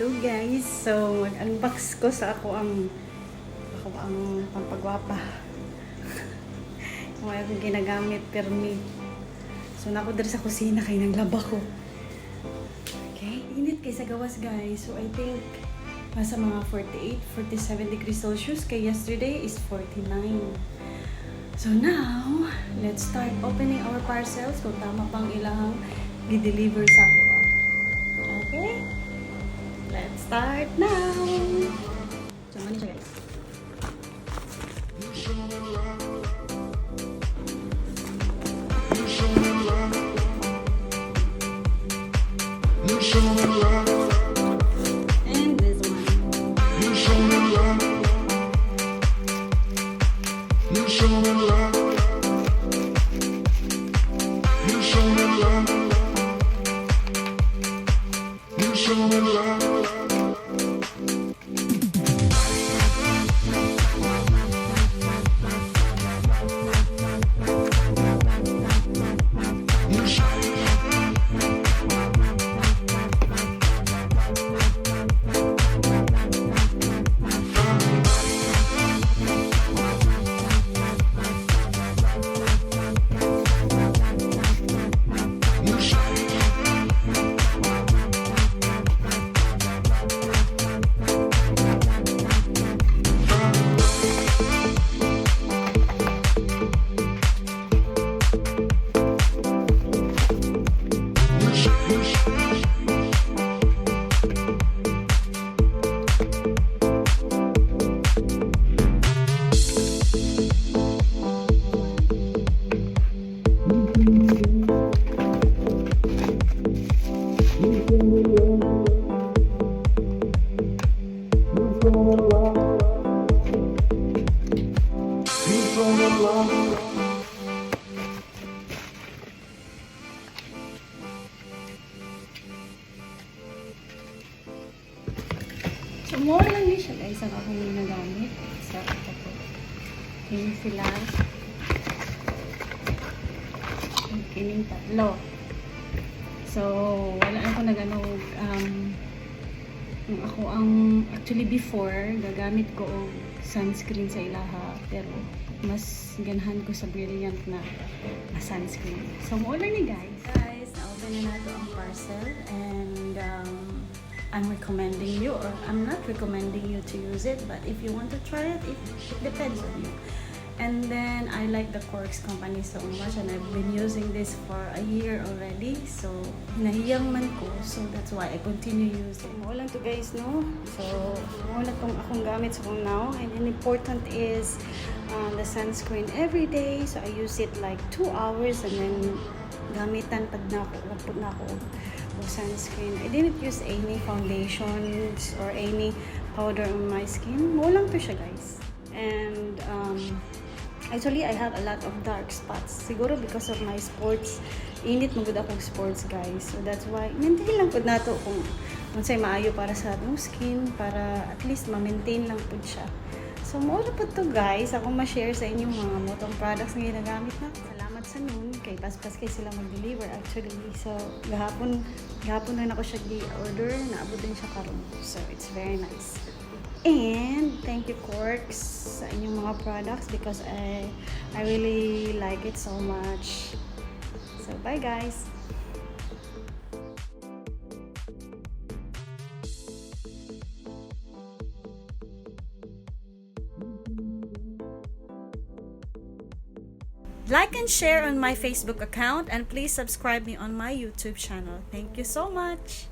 Hello guys! So, mag-unbox ko sa ako ang pampagwapa. Yung akong ginagamit permi. So, nako dito sa kusina kay naglaba ko. Okay? Init kay sa gawas guys. So, I think nasa mga 48, 47 degrees Celsius. Kay yesterday is 49. So now, let's start opening our parcels kung tama pang ilang i-deliver sa ako. Okay? Let's start now! So, ano siya guys? And this one. So, more lang din siya guys ang akong ginagamit sa ito po. Yung sila. Yung kining tatlo. So, wala ako naganog ako ang actually before gagamit ko og sunscreen sa ilaha pero mas ganahan ko sa Brilliant na sunscreen. So, mo lang ni guys. Guys, na-open na nato ang parcel and I'm recommending you, or I'm not recommending you to use it, but if you want to try it, it depends on you. And then I like the Corks company so much and I've been using this for a year already. So hinahiyang man ko, so that's why I continue using. Mo lang to guys, no? So mo lang tong akong gamit sa kong now, and important is the sunscreen every day. So I use it like 2 hours and then gamitan pag naput na ako o sunscreen. I didn't use any foundations or any powder on my skin. Mo lang to siya guys. And actually I have a lot of dark spots. Siguro because of my sports. Init mo gud akong sports guys. So that's why maintain lang pud nato kung unsay maayo para sa atong skin, para at least ma-maintain lang pud siya. So mo ra pud to guys, ako ma-share sa inyo mga motong products nga ginagamit na. Salamat sa noon kay paspas kay sila mag-deliver actually. So gahapon na ako siya gi-order, naabot din siya karon. So it's very nice. And thank you Corks sa inyong mga products because I really like it so much. So bye guys. Like and share on my Facebook account and please subscribe me on my YouTube channel. Thank you so much.